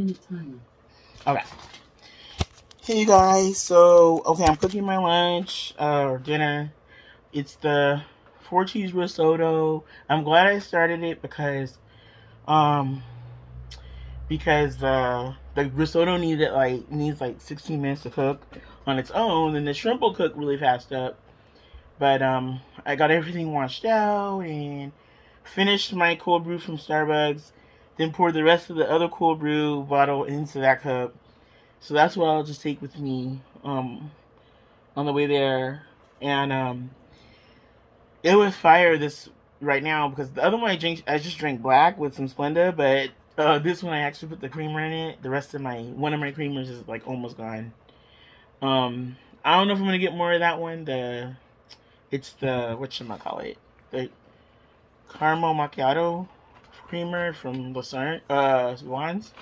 Okay. Hey guys, so okay, I'm cooking my lunch or dinner. It's the 4 cheese risotto. I'm glad I started it um because the risotto needs like 16 minutes to cook on its own, and the shrimp will cook really fast up. But I got everything washed out and finished my cold brew from Starbucks. Then poured the rest of the other cold brew bottle into that cup. So that's what I'll just take with me on the way there. And it was fire this right now because the other one I just drank black with some Splenda, but this one I actually put the creamer in it. The rest of one of my creamers is like almost gone. I don't know if I'm gonna get more of that one. It's the whatchamacallit, the caramel macchiato creamer from Juan's.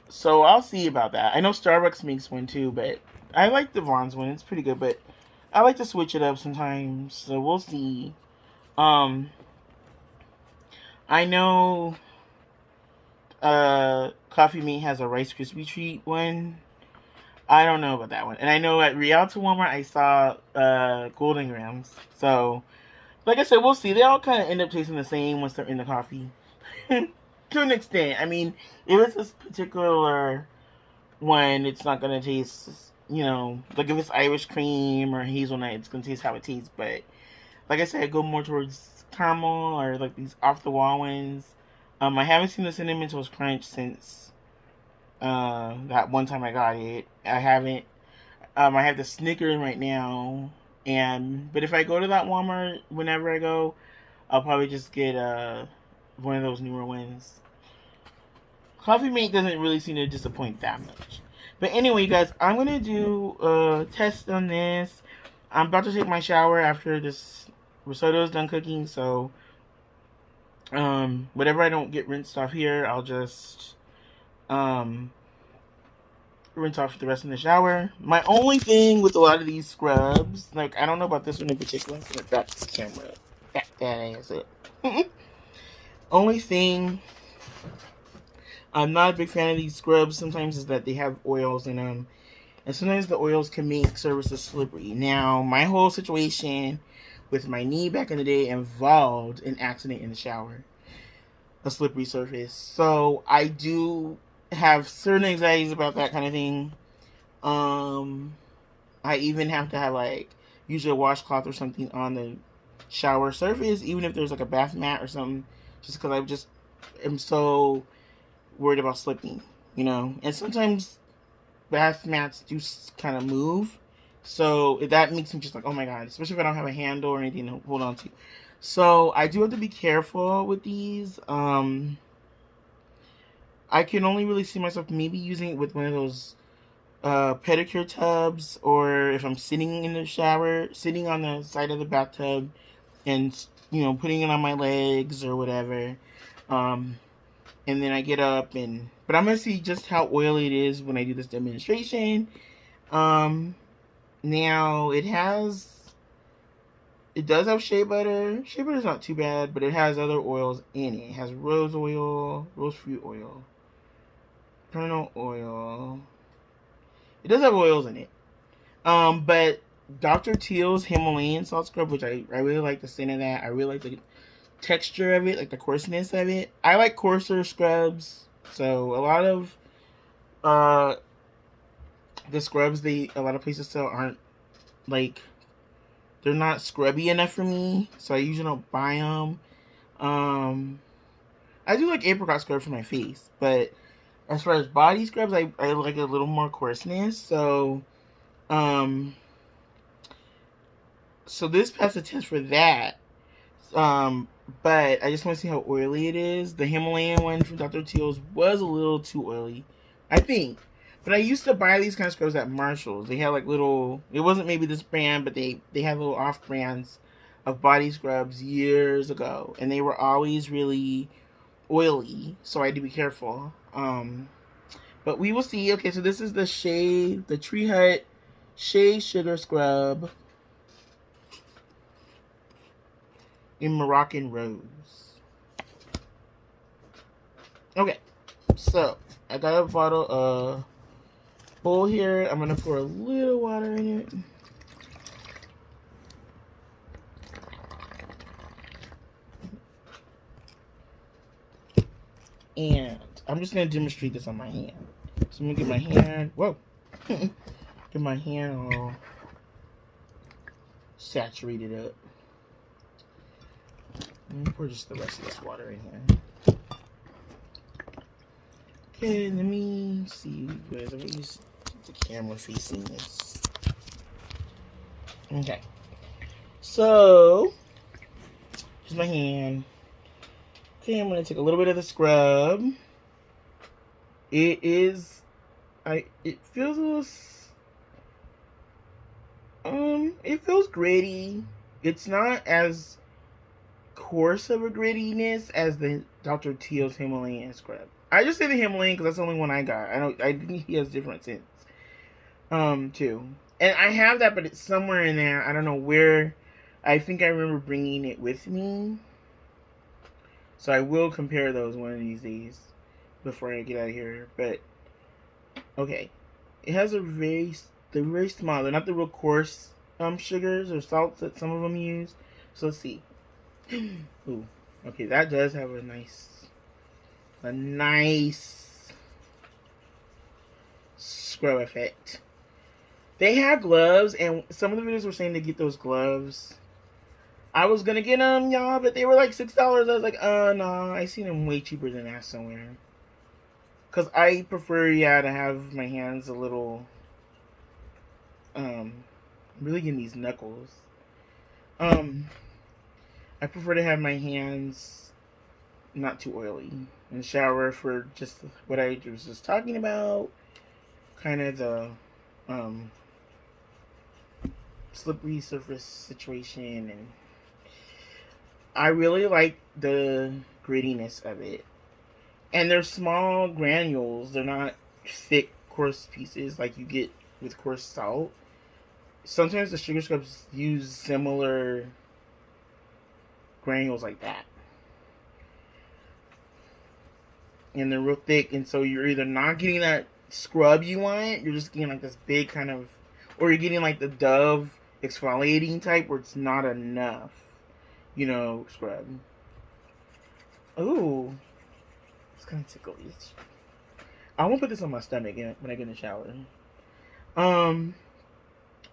So I'll see about that. I know Starbucks makes one too, but I like the Vaughn's one. It's pretty good, but I like to switch it up sometimes. So we'll see. Um, I know Coffee Mate has a Rice Krispie treat one. I don't know about that one. And I know at Rialto Walmart I saw Golden Grams. So like I said, we'll see. They all kind of end up tasting the same once they're in the coffee. To an extent. I mean, if it's this particular one, it's not going to taste, like if it's Irish cream or hazelnut, it's going to taste how it tastes. But like I said, I go more towards caramel or like these off the wall ones. I haven't seen the Cinnamon Toast Crunch since that one time I got it. I haven't. I have the Snickers right now. But if I go to that Walmart whenever I go, I'll probably just get one of those newer ones. Coffee Mate doesn't really seem to disappoint that much. But anyway, you guys, I'm gonna do a test on this. I'm about to take my shower after this risotto is done cooking, so whatever I don't get rinsed off here, I'll just rinse off the rest in the shower. My only thing with a lot of these scrubs, like I don't know about this one in particular, but back to the camera. Back that ass up. Only thing I'm not a big fan of these scrubs sometimes is that they have oils in them. And sometimes the oils can make surfaces slippery. Now, my whole situation with my knee back in the day involved an accident in the shower. A slippery surface. So, I do have certain anxieties about that kind of thing. I even have to have, usually a washcloth or something on the shower surface, even if there's, a bath mat or something, just because I am so worried about slipping, and sometimes bath mats do kind of move, so that makes me just like, oh my god, especially if I don't have a handle or anything to hold on to. So I do have to be careful with these. I can only really see myself maybe using it with one of those pedicure tubs, or if I'm sitting in the shower, sitting on the side of the bathtub and putting it on my legs or whatever. And then I get up but I'm going to see just how oily it is when I do this demonstration. Now it does have shea butter. Shea butter is not too bad, but it has other oils in it. It has rose oil, rose fruit oil, kernel oil. It does have oils in it. But Dr. Teal's Himalayan salt scrub, which I really like the scent of that. I really like the texture of it, like the coarseness of it. I like coarser scrubs, so a lot of the scrubs a lot of places sell aren't they're not scrubby enough for me, so I usually don't buy them. I do like apricot scrub for my face, but as far as body scrubs, I like a little more coarseness. So so this passed the test for that. But I just want to see how oily it is. The Himalayan one from Dr. Teal's was a little too oily, I think. But I used to buy these kind of scrubs at Marshall's. They had it wasn't maybe this brand, but they had little off brands of body scrubs years ago. And they were always really oily, so I had to be careful. But we will see. Okay, so this is the Tree Hut Shea Sugar Scrub in Moroccan Rose. Okay, so I got a bowl here. I'm gonna pour a little water in it. And I'm just gonna demonstrate this on my hand. So I'm gonna get my hand, whoa, get my hand all saturated up. Let me pour just the rest of this water in here. Okay, let me see you guys. I'm gonna use the camera facing this. Okay, so here's my hand. Okay, I'm gonna take a little bit of the scrub. It feels a little, it feels gritty. It's not as coarse of a grittiness as the Dr. Teal's Himalayan scrub. I just say the Himalayan because that's the only one I got. I think he has different scents, too. And I have that, but it's somewhere in there. I don't know where. I think I remember bringing it with me. So I will compare those one of these days before I get out of here. But okay, it has they're very small. They're not the real coarse sugars or salts that some of them use. So let's see. Ooh, okay, that does have a nice scrub effect. They have gloves, and some of the videos were saying to get those gloves. I was gonna get them, y'all, but they were like $6. I was like, no, I seen them way cheaper than that somewhere. Cause I prefer, to have my hands a little, really getting these knuckles. I prefer to have my hands not too oily in the shower for just what I was just talking about, kind of the, slippery surface situation, and I really like the grittiness of it. And they're small granules. They're not thick, coarse pieces like you get with coarse salt. Sometimes the sugar scrubs use similar granules like that. And they're real thick, and so you're either not getting that scrub you want, you're just getting like this big kind of, or you're getting like the Dove exfoliating type where it's not enough, scrub. Ooh, it's kind of ticklish. I won't put this on my stomach when I get in the shower.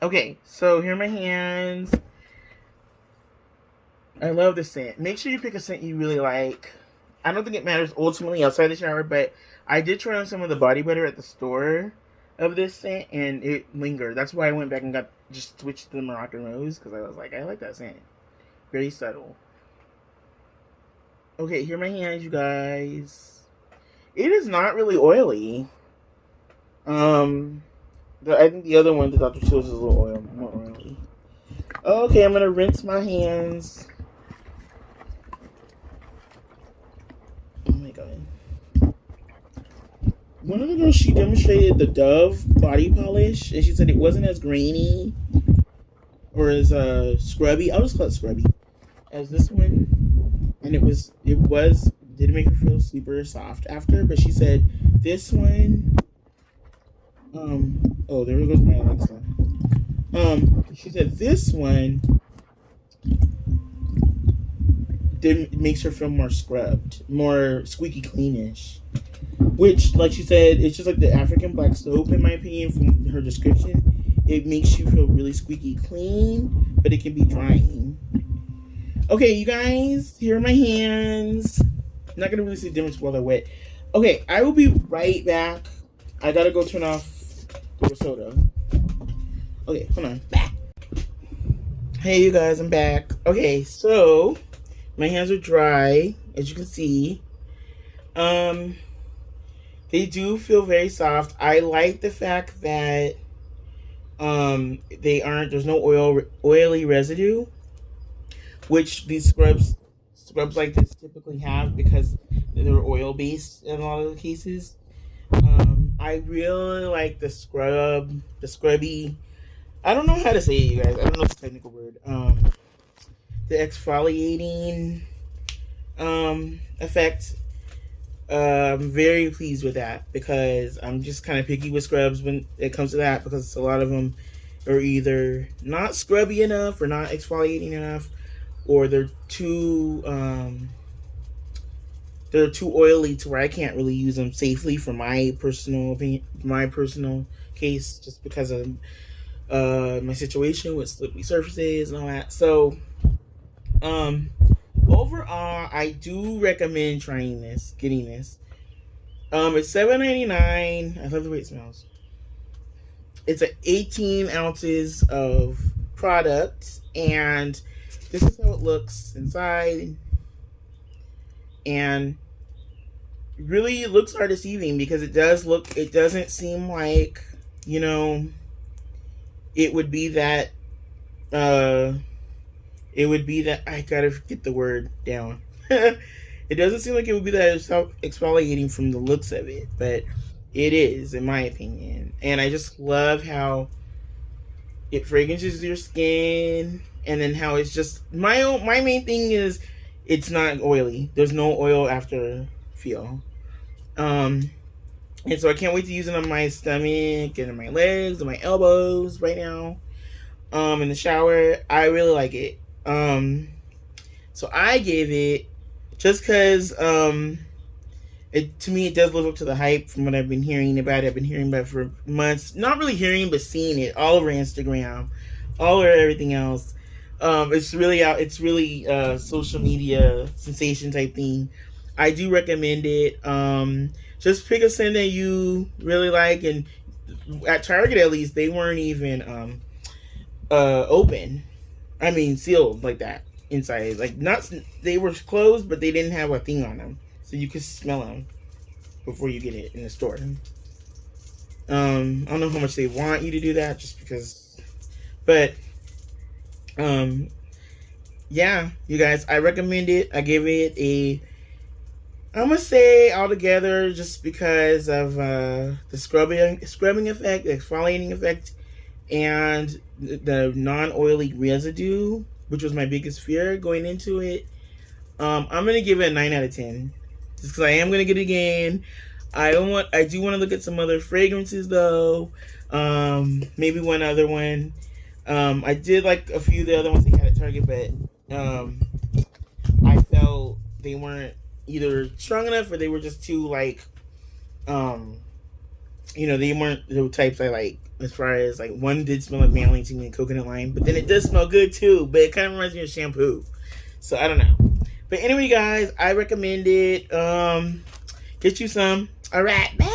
Okay, so here are my hands. I love the scent. Make sure you pick a scent you really like. I don't think it matters ultimately outside the shower, but I did try on some of the body butter at the store of this scent, and it lingered. That's why I went back and just switched to the Moroccan Rose, because I was like, I like that scent. Very subtle. Okay, here are my hands, you guys. It is not really oily. I think the other one, the Dr. Teal's, is a little more oily. Okay, I'm gonna rinse my hands. Oh my god. One of the girls, she demonstrated the Dove body polish, and she said it wasn't as grainy or as scrubby. I'll just call it scrubby as this one, and it did make her feel super soft after. But she said this one, oh, there goes my Alexa. She said this one makes her feel more scrubbed, more squeaky cleanish. Which, like she said, it's just like the African black soap, in my opinion, from her description. It makes you feel really squeaky clean, but it can be drying. Okay, you guys, here are my hands. I'm not going to really see the difference while they're wet. Okay, I will be right back. I got to go turn off the risotto. Okay, hold on. Back. Hey, you guys, I'm back. Okay, so my hands are dry, as you can see. They do feel very soft. I like the fact that there's no oily residue, which these scrubs like this typically have because they're oil based in a lot of the cases. I really like the scrubby. I don't know how to say it, you guys. I don't know the technical word. The exfoliating effect I'm very pleased with that because I'm just kind of picky with scrubs when it comes to that, because a lot of them are either not scrubby enough or not exfoliating enough, or they're too oily to where I can't really use them safely for my personal opinion, my personal case, just because of my situation with slippery surfaces and all that. So, um, overall, I do recommend trying this, getting this. It's $7.99. I love the way it smells. It's 18 ounces of product, and this is how it looks inside. And really, looks are deceiving because it doesn't seem like, you know, it would be that. Uh, it would be that I gotta get the word down. It doesn't seem like it would be that exfoliating from the looks of it, but it is, in my opinion. And I just love how it fragrances your skin, and then how it's just my main thing is it's not oily. There's no oil after feel. Um, and so I can't wait to use it on my stomach and on my legs and my elbows right now. In the shower, I really like it. So I gave it, just because it, to me, it does live up to the hype from what I've been hearing about it. I've been hearing about it for months. Not really hearing, but seeing it all over Instagram, all over everything else. It's really out. It's really social media sensation type thing. I do recommend it. Just pick a scent that you really like, and at Target at least, they weren't even open. I mean, sealed like that inside. Like, not, they were closed, but they didn't have a thing on them, so you could smell them before you get it in the store. I don't know how much they want you to do that, just because. But yeah, you guys, I recommend it. I give it a, I'm gonna say altogether, just because of the scrubbing effect, the exfoliating effect, and the non-oily residue, which was my biggest fear going into it. I'm gonna give it a 9 out of 10, just because I am gonna get it again. I do want to look at some other fragrances though. Maybe one other one. I did like a few of the other ones they had at Target, but I felt they weren't either strong enough, or they were just too like, they weren't the types I like. As far as, like, one did smell like vanilla to me and coconut lime, but then it does smell good too, but it kind of reminds me of shampoo. So I don't know. But anyway, guys, I recommend it. Get you some. All right, bye.